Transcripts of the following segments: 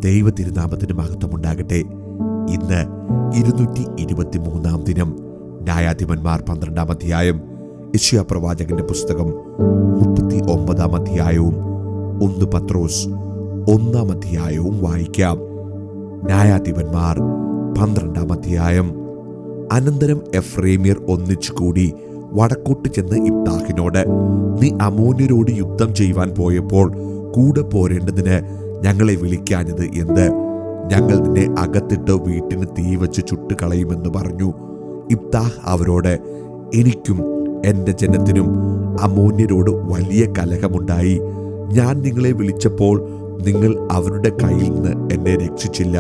ദൈവ തിരുനാമത്തിന് മഹത്വമുണ്ടാകട്ടെ. ഇന്ന് 223 ദിനം. ന്യായാധിപന്മാർ 12 അധ്യായം, യെശയ്യാ പ്രവാചകന്റെ പുസ്തകം 39 അധ്യായവും 1 പത്രോസ് 1 അധ്യായവും വായിക്കാം. ന്യായാധിപന്മാർ 12 അധ്യായം. അനന്തരം എഫ്രേമ്യർ ഒന്നിച്ചുകൂടി വടക്കോട്ട് ചെന്ന് ഇബ്താഹിനോട്, നീ അമ്മോന്യരോട് യുദ്ധം ചെയ്യുവാൻ പോയപ്പോൾ കൂടെ പോരേണ്ടതിന് ഞങ്ങളെ വിളിക്കാഞ്ഞത് എന്ത്? ഞങ്ങൾ നിന്നെ അകത്തിട്ട് വീട്ടിന് തീ വച്ച് ചുട്ടുകളയുമെന്ന് പറഞ്ഞു. ഇബ്താഹ് അവരോട്, എനിക്കും എൻ്റെ ജനത്തിനും അമ്മോന്യരോട് വലിയ കലഹമുണ്ടായി. ഞാൻ നിങ്ങളെ വിളിച്ചപ്പോൾ നിങ്ങൾ അവരുടെ കയ്യിൽ നിന്ന് എന്നെ രക്ഷിച്ചില്ല.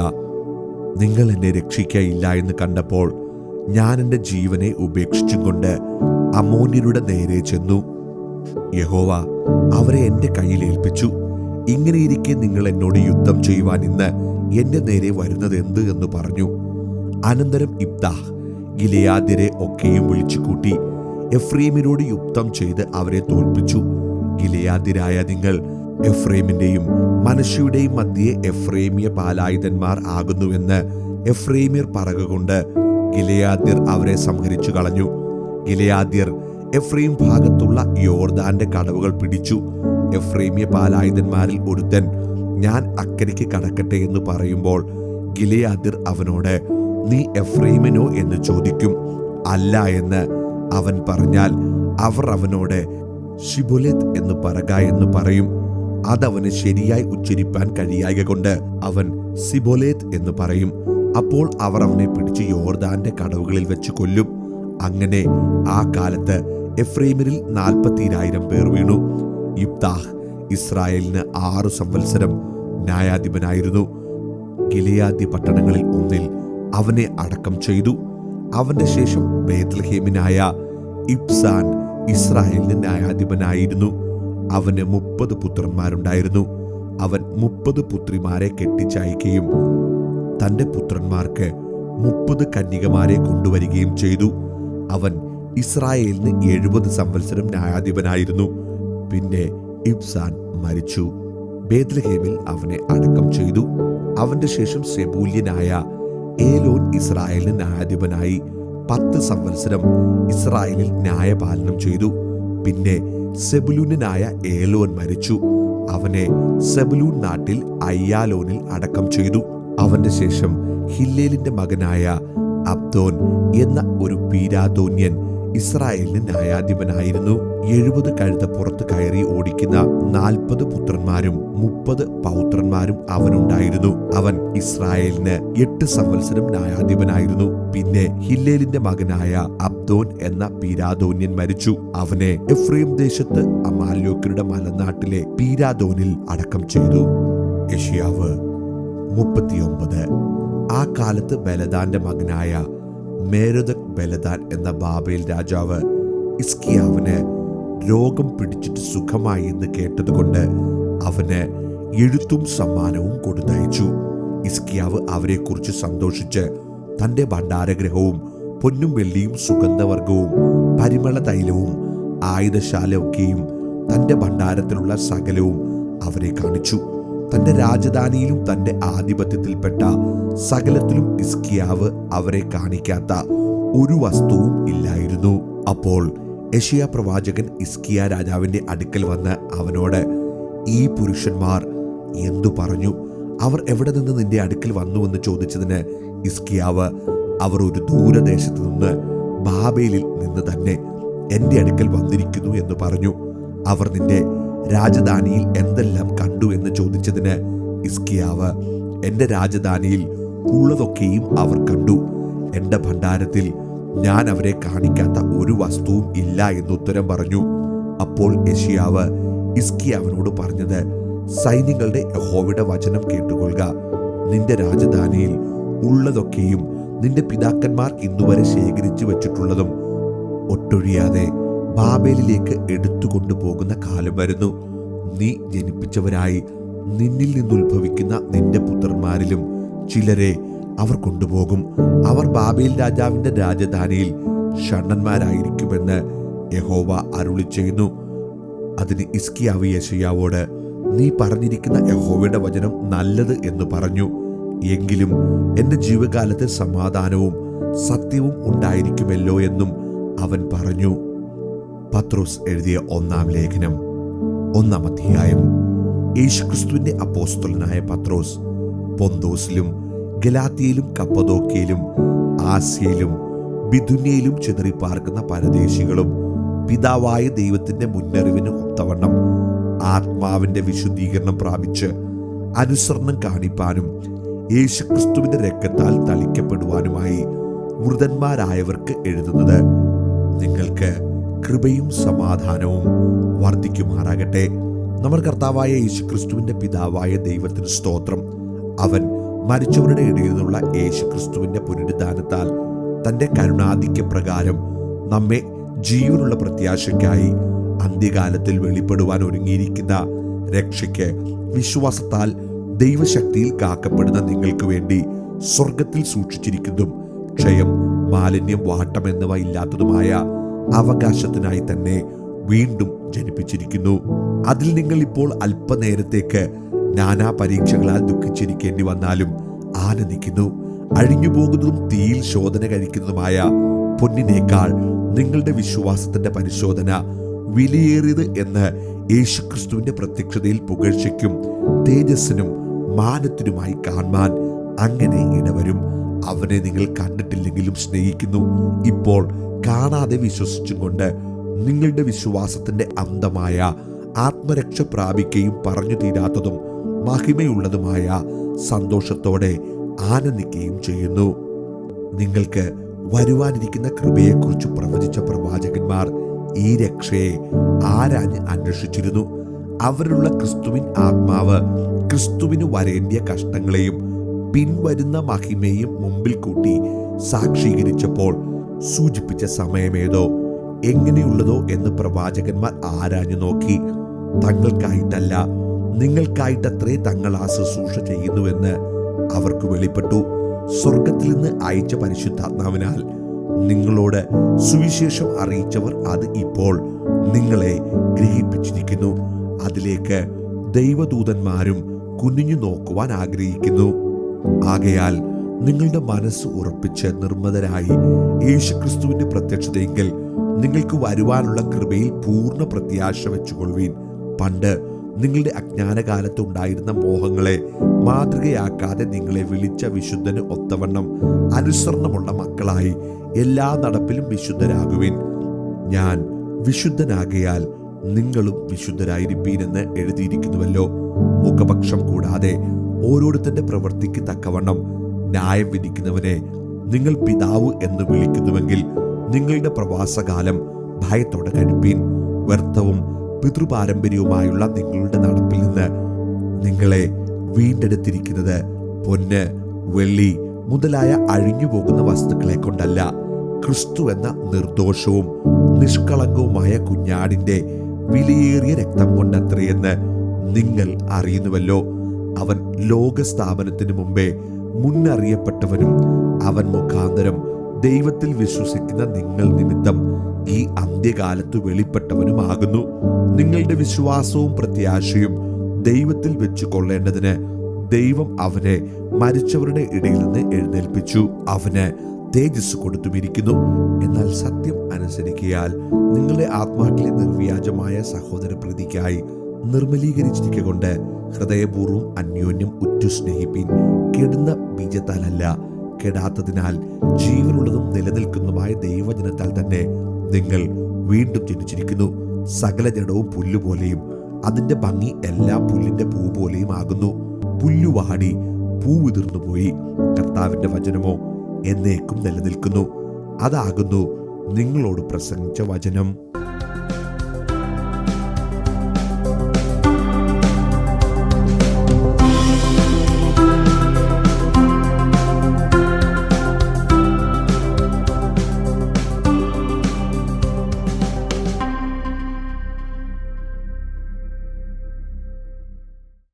നിങ്ങൾ എന്നെ രക്ഷിക്കയില്ല എന്ന് കണ്ടപ്പോൾ ഞാൻ എൻ്റെ ജീവനെ ഉപേക്ഷിച്ചും കൊണ്ട് അമ്മോന്യരുടെ നേരെ ചെന്നു. യഹോവ അവരെ എൻ്റെ കയ്യിൽ ഏൽപ്പിച്ചു. ഇങ്ങനെയിരിക്കെ നിങ്ങൾ എന്നോട് യുദ്ധം ചെയ്യുവാൻ ഇന്ന് എൻ്റെ നേരെ വരുന്നത് എന്ത് എന്ന് പറഞ്ഞു. അനന്തരം ഇബ്താഹ് ഗിലെയാദ്യരെ ഒക്കെയും വിളിച്ചു കൂട്ടി എഫ്രൈമിനോട് യുദ്ധം ചെയ്ത് അവരെ തോൽപ്പിച്ചു. ഗിലെയാദ്യരായ നിങ്ങൾ എഫ്രൈമിന്റെയും മനശ്ശെയുടെയും മധ്യേ എഫ്രൈമ്യ പാലായുധന്മാർ ആകുന്നുവെന്ന് എഫ്രൈമ്യർ പറകുകൊണ്ട് ഗിലെയാദ്യർ അവരെ സംഹരിച്ചു കളഞ്ഞു. ഗിലെയാദ്യർ എഫ്രൈം ഭാഗത്തുള്ള യോർദാന്റെ കടവുകൾ പിടിച്ചു. എഫ്രൈമ്യ പാലായുധന്മാരിൽ ഒരുത്തൻ, ഞാൻ അക്കരയ്ക്ക് കടക്കട്ടെ എന്ന് പറയുമ്പോൾ ഗിലെയാദ്യർ അവനോട്, നീ എഫ്രൈമിനോ എന്ന് ചോദിക്കും. അല്ല എന്ന് അവൻ പറഞ്ഞാൽ അവർ അവനോട് ശിബോലെത്ത് എന്ന് പറക എന്ന് പറയും. അതവന് ശരിയായി ഉച്ചരിപ്പാൻ കഴിയായ കൊണ്ട് അവൻ സിബോലെത്ത് എന്ന് പറയും. അപ്പോൾ അവർ അവനെ പിടിച്ച് യോർദാന്റെ കടവുകളിൽ വെച്ച് കൊല്ലും. അങ്ങനെ ആ കാലത്ത് എഫ്രൈമിൽ 40,000 പേർ വീണു. ഇബ്താഹ് ഇസ്രായേലിന് 6 സംവത്സരം ന്യായാധിപനായിരുന്നു. ഗിലെയാദ്യ പട്ടണങ്ങളിൽ ഒന്നിൽ അവനെ അടക്കം ചെയ്തു. അവന്റെ ശേഷം ബേത്ലഹേമിനായ ഇബ്സാൻ ഇസ്രായേലിന് ന്യായാധിപനായിരുന്നു. അവന് 30 പുത്രന്മാരുണ്ടായിരുന്നു. അവൻ 30 പുത്രിമാരെ കെട്ടിച്ചയക്കുകയും തന്റെ പുത്രന്മാർക്ക് 30 കന്യകമാരെ കൊണ്ടുവരികയും ചെയ്തു. അവൻ ഇസ്രായേലിന് 70 സംവത്സരം ന്യായാധിപനായിരുന്നു. പിന്നെ ഇബ്സാൻ മരിച്ചു. ബേത്ലഹേമിൽ അവനെ അടക്കം ചെയ്തു. അവന്റെ ശേഷം സെബൂല്യനായ ഏലോൻ ഇസ്രായേലിന് ന്യായാധിപനായി 10 സംവത്സരം ഇസ്രായേലിൽ ന്യായപാലനം ചെയ്തു. പിന്നെ സെബുലൂനായ ഏലോൻ മരിച്ചു. അവനെ സെബുലൂൻ നാട്ടിൽ അയ്യാലോനിൽ അടക്കം ചെയ്തു. അവന്റെ ശേഷം ഹില്ലേലിന്റെ മകനായ അബ്ദോൻ എന്ന ഒരു പീരാതോന്യൻ ഇസ്രായേലിന് ന്യായാധിപനായിരുന്നു. 70 കഴുത പുറത്ത് കയറി ഓടിക്കുന്ന 40 പുത്രന്മാരും 30 പൗത്രന്മാരും അവനുണ്ടായിരുന്നു. അവൻ ഇസ്രായേലിന് 8 സംവത്സരം ന്യായാധിപനായിരുന്നു. പിന്നെ ഹില്ലേലിന്റെ മകനായ അബ്ദോൻ എന്ന പീരാതോന്യൻ മരിച്ചു. അവനെ എഫ്രൈം ദേശത്ത് അമാലേക്യരുടെ മലനാട്ടിലെ പീരാതോനിൽ അടക്കം ചെയ്തു. യെശയ്യാവ് 39. ആ കാലത്ത് ബലദാന്റെ മകനായ മേരോദക് ബലദാൻ എന്ന ബാബേൽ രാജാവ് ഹിസ്കിയാവിന് രോഗം പിടിച്ചിട്ട് സുഖമായി എന്ന് കേട്ടതുകൊണ്ട് അവന് എഴുത്തും സമ്മാനവും കൊടുത്തയച്ചു. ഹിസ്കിയാവ് അവരെക്കുറിച്ച് സന്തോഷിച്ച് തന്റെ ഭണ്ഡാരഗ്രഹവും പൊന്നും വെള്ളിയും സുഗന്ധവർഗവും പരിമള തൈലവും ആയുധശാലയൊക്കെയും തന്റെ ഭണ്ഡാരത്തിലുള്ള സകലവും അവരെ കാണിച്ചു. തന്റെ രാജധാനിയിലും തന്റെ ആധിപത്യത്തിൽപ്പെട്ട സകലത്തിലും ഹിസ്കിയാവ് അവരെ കാണിക്കാത്ത ഒരു വസ്തുവും ഇല്ലായിരുന്നു. അപ്പോൾ യെശയ്യാ പ്രവാചകൻ ഹിസ്കിയാ രാജാവിന്റെ അടുക്കൽ വന്ന് അവനോട്, ഈ പുരുഷന്മാർ എന്തു പറഞ്ഞു? അവർ എവിടെ നിന്ന് നിന്റെ അടുക്കൽ വന്നുവെന്ന് ചോദിച്ചതിന് ഹിസ്കിയാവ്, അവർ ഒരു ദൂരദേശത്ത് നിന്ന് ബാബേലിൽ നിന്ന് തന്നെ എന്റെ അടുക്കൽ വന്നിരിക്കുന്നു എന്ന് പറഞ്ഞു. അവർ നിന്റെ രാജധാനിയിൽ എന്തെല്ലാം കണ്ടു എന്ന് ചോദിച്ചതിന് ഹിസ്കിയാവ്, എന്റെ രാജധാനിയിൽ ഉള്ളതൊക്കെയും അവർ കണ്ടു. എന്റെ ഭണ്ഡാരത്തിൽ ഞാൻ അവരെ കാണിക്കാത്ത ഒരു വസ്തുവും ഇല്ല എന്നുത്തരം പറഞ്ഞു. അപ്പോൾ യെശയ്യാവ് ഹിസ്കിയാവിനോട് പറഞ്ഞത്, സൈന്യങ്ങളുടെ യഹോവയുടെ വചനം കേട്ടുകൊള്ളുക. നിന്റെ രാജധാനിയിൽ ഉള്ളതൊക്കെയും നിന്റെ പിതാക്കന്മാർ ഇന്നുവരെ ശേഖരിച്ചു വെച്ചിട്ടുള്ളതും ഒട്ടൊഴിയാതെ ബാബേലിലേക്ക് എടുത്തുകൊണ്ടുപോകുന്ന കാലം വരുന്നു. നീ ജനിപ്പിച്ചവരായി നിന്നിൽ നിന്നുത്ഭവിക്കുന്ന നിന്റെ പുത്രന്മാരിലും ചിലരെ അവർ കൊണ്ടുപോകും. അവർ ബാബേൽ രാജാവിന്റെ രാജധാനിയിൽ ഷണ്ഡന്മാരായിരിക്കുമെന്ന് യഹോവ അരുളിച്ചെയ്യുന്നു. അതിന് ഹിസ്കിയാവ് യെശയ്യാവോട്, നീ പറഞ്ഞിരിക്കുന്ന യഹോവയുടെ വചനം നല്ലത് എന്ന് പറഞ്ഞു. എങ്കിലും എൻ്റെ ജീവകാലത്ത് സമാധാനവും സത്യവും ഉണ്ടായിരിക്കുമല്ലോ എന്നും അവൻ പറഞ്ഞു. പത്രോസ് എഴുതിയ 1-ാം ലേഖനം 1-ാം അധ്യായം. യേശുക്രിസ്തുവിന്റെ അപ്പോസ്തലനായ പത്രോസ് പൊന്തോസിലും ഗലാത്യയിലും കപ്പദോക്യയിലും ആസ്യയിലും ബിഥുന്യയിലും ചിതറിപ്പാർക്കുന്ന പരദേശികളും പിതാവായ ദൈവത്തിന്റെ മുന്നറിവിന് ഒത്തവണ്ണം ആത്മാവിന്റെ വിശുദ്ധീകരണം പ്രാപിച്ച് അനുസരണം കാണിപ്പാനും യേശുക്രിസ്തുവിന്റെ രക്തത്താൽ തളിക്കപ്പെടുവാനുമായി വൃതന്മാരായവർക്ക് എഴുതുന്നത്, നിങ്ങൾക്ക് കൃപയും സമാധാനവും വർദ്ധിക്കുമാറാകട്ടെ. നമ്മുടെ കർത്താവായ യേശുക്രിസ്തുവിന്റെ പിതാവായ ദൈവത്തിന് സ്തോത്രം. അവൻ മരിച്ചവരുടെ ഇടയിൽ നിന്നുള്ള യേശുക്രിസ്തുവിന്റെ പുനരുദ്ധാനത്താൽ തന്റെ കരുണാധിക്യ പ്രകാരം നമ്മെ ജീവനുള്ള പ്രത്യാശയ്ക്കായി അന്ത്യകാലത്തിൽ വെളിപ്പെടുവാൻ ഒരുങ്ങിയിരിക്കുന്ന രക്ഷയ്ക്ക് വിശ്വാസത്താൽ ദൈവശക്തിയിൽ കാക്കപ്പെടുന്ന നിങ്ങൾക്ക് വേണ്ടി സ്വർഗത്തിൽ സൂക്ഷിച്ചിരിക്കുന്നതും ക്ഷയം, മാലിന്യം, വാട്ടം എന്നിവ ഇല്ലാത്തതുമായ അവകാശത്തിനായി തന്നെ വീണ്ടും ജനിപ്പിച്ചിരിക്കുന്നു. അതിൽ നിങ്ങൾ ഇപ്പോൾ അല്പനേരത്തേക്ക് നാനാ പരീക്ഷകളാൽ ദുഃഖിച്ചിരിക്കേണ്ടി വന്നാലും ആനന്ദിക്കുന്നു. അഴിഞ്ഞു പോകുന്നതും തീയിൽ ശോധന കഴിക്കുന്നതുമായ പൊന്നിനേക്കാൾ നിങ്ങളുടെ വിശ്വാസത്തിന്റെ പരിശോധന വിലയേറിയത് എന്ന് യേശുക്രിസ്തുവിന്റെ പ്രത്യക്ഷതയിൽ പുകഴ്ചയ്ക്കും തേജസ്സിനും മാനത്തിനുമായി കാണാൻ അങ്ങനെ ഇടവരും. അവനെ നിങ്ങൾ കണ്ടിട്ടില്ലെങ്കിലും സ്നേഹിക്കുന്നു. ഇപ്പോൾ കാണാതെ വിശ്വസിച്ചും കൊണ്ട് നിങ്ങളുടെ വിശ്വാസത്തിന്റെ അന്തമായ ആത്മരക്ഷ പ്രാപിക്കുകയും പറഞ്ഞു തീരാത്തതും മഹിമയുള്ളതുമായ സന്തോഷത്തോടെ ആനന്ദിക്കുകയും ചെയ്യുന്നു. നിങ്ങൾക്ക് വരുവാനിരിക്കുന്ന കൃപയെക്കുറിച്ച് പ്രവചിച്ച പ്രവാചകന്മാർ ഈ രക്ഷയെ ആരാഞ്ഞ് അന്വേഷിച്ചിരുന്നു. അവരിലുള്ള ക്രിസ്തുവിൻ ആത്മാവ് ക്രിസ്തുവിന് വരേണ്ടിയ കഷ്ടങ്ങളെയും പിൻവരുന്ന മഹിമയും മുമ്പിൽ കൂട്ടി സാക്ഷീകരിച്ചപ്പോൾ സൂചിപ്പിച്ച സമയമേതോ എങ്ങനെയുള്ളതോ എന്ന് പ്രവാചകന്മാർ ആരാഞ്ഞു നോക്കി. തങ്ങൾക്കായിട്ടല്ല, നിങ്ങൾക്കായിട്ടത്രേ തങ്ങൾ ആ ശുശ്രൂഷ ചെയ്യുന്നുവെന്ന് അവർക്ക് വെളിപ്പെട്ടു. സ്വർഗത്തിൽ നിന്ന് അയച്ച പരിശുദ്ധാത്മാവിനാൽ നിങ്ങളോട് സുവിശേഷം അറിയിച്ചവർ അത് ഇപ്പോൾ നിങ്ങളെ ഗ്രഹിപ്പിച്ചിരിക്കുന്നു. അതിലേക്ക് ദൈവദൂതന്മാരും കുനിഞ്ഞു നോക്കുവാൻ ആഗ്രഹിക്കുന്നു. ആകയാൽ നിങ്ങളുടെ മനസ്സ് ഉറപ്പിച്ച് നിർമ്മതരായി യേശുക്രിസ്തുവിന്റെ പ്രത്യക്ഷതയെങ്കിൽ നിങ്ങൾക്ക് വരുവാനുള്ള കൃപയിൽ പൂർണ്ണ പ്രത്യാശ വെച്ചുകൊള്ളുവീൻ. പണ്ട് നിങ്ങളുടെ അജ്ഞാനകാലത്ത് ഉണ്ടായിരുന്ന മോഹങ്ങളെ മാതൃകയാക്കാതെ നിങ്ങളെ വിളിച്ച വിശുദ്ധന് ഒത്തവണ്ണം അനുസരണമുള്ള മക്കളായി എല്ലാ നടപ്പിലും വിശുദ്ധരാകുവിൻ. ഞാൻ വിശുദ്ധനാകയാൽ നിങ്ങളും വിശുദ്ധരായിരിപ്പീനെന്ന് എഴുതിയിരിക്കുന്നുവല്ലോ. മുഖപക്ഷം കൂടാതെ ഓരോരുത്തന്റെ പ്രവൃത്തിക്ക് തക്കവണ്ണം ന്യായം വിധിക്കുന്നവനെ നിങ്ങൾ പിതാവ് എന്ന് വിളിക്കുന്നുവെങ്കിൽ നിങ്ങളുടെ പ്രവാസകാലം ഭയത്തോടെ കഴിപ്പീൻ. വ്യർത്ഥവും പിതൃപാരമ്പര്യവുമായുള്ള നിങ്ങളുടെ നടപ്പിൽ നിന്ന് നിങ്ങളെ വീണ്ടെടുത്തിരിക്കുന്നത് പൊന്ന്, വെള്ളി മുതലായ അഴിഞ്ഞുപോകുന്ന വസ്തുക്കളെ കൊണ്ടല്ല, ക്രിസ്തു എന്ന നിർദോഷവും നിഷ്കളങ്കവുമായ കുഞ്ഞാടിന്റെ വിലയേറിയ രക്തം കൊണ്ടത്രയെന്ന് നിങ്ങൾ അറിയുന്നുവല്ലോ. അവൻ ലോകസ്ഥാപനത്തിന് മുമ്പേ മുന്നറിയപ്പെട്ടവനും അവൻ മുഖാന്തരം ദൈവത്തിൽ വിശ്വസിക്കുന്ന നിങ്ങൾ നിമിത്തം ഈ അന്ത്യകാലത്ത് വെളിപ്പെട്ടവനുമാകുന്നു. നിങ്ങളുടെ വിശ്വാസവും പ്രത്യാശയും ദൈവത്തിൽ വെച്ചു കൊള്ളേണ്ടതിന് ദൈവം അവനെ മരിച്ചവരുടെ ഇടയിൽ നിന്ന് എഴുന്നേൽപ്പിച്ചു. അവന് തേജസ് കൊടുത്തുമിരിക്കുന്നു. എന്നാൽ സത്യം അനുസരിക്കയാൽ നിങ്ങളുടെ ആത്മാക്കളെ നിർവ്യാജമായ സഹോദര പ്രീതിക്കായി നിർമ്മലീകരിച്ചിരിക്കൊണ്ട് ഹൃദയപൂർവ്വം അന്യോന്യം ഉറ്റു സ്നേഹിപ്പീൻ. കെടുന്ന ബീജത്താലല്ല, കെടാത്തതിനാൽ ജീവനുള്ളതും നിലനിൽക്കുന്നതുമായ ദൈവജനത്താൽ തന്നെ നിങ്ങൾ വീണ്ടും ജനിച്ചിരിക്കുന്നു. സകല ജഡവും പുല്ലുപോലെയും അതിന്റെ ഭംഗി എല്ലാ പുല്ലിന്റെ പൂ പോലെയും ആകുന്നു. പുല്ലുവാടി പൂവിതിർന്നുപോയി, കർത്താവിന്റെ വചനമോ എന്നേക്കും നിലനിൽക്കുന്നു. അതാകുന്നു നിങ്ങളോട് പ്രസംഗിച്ച വചനം.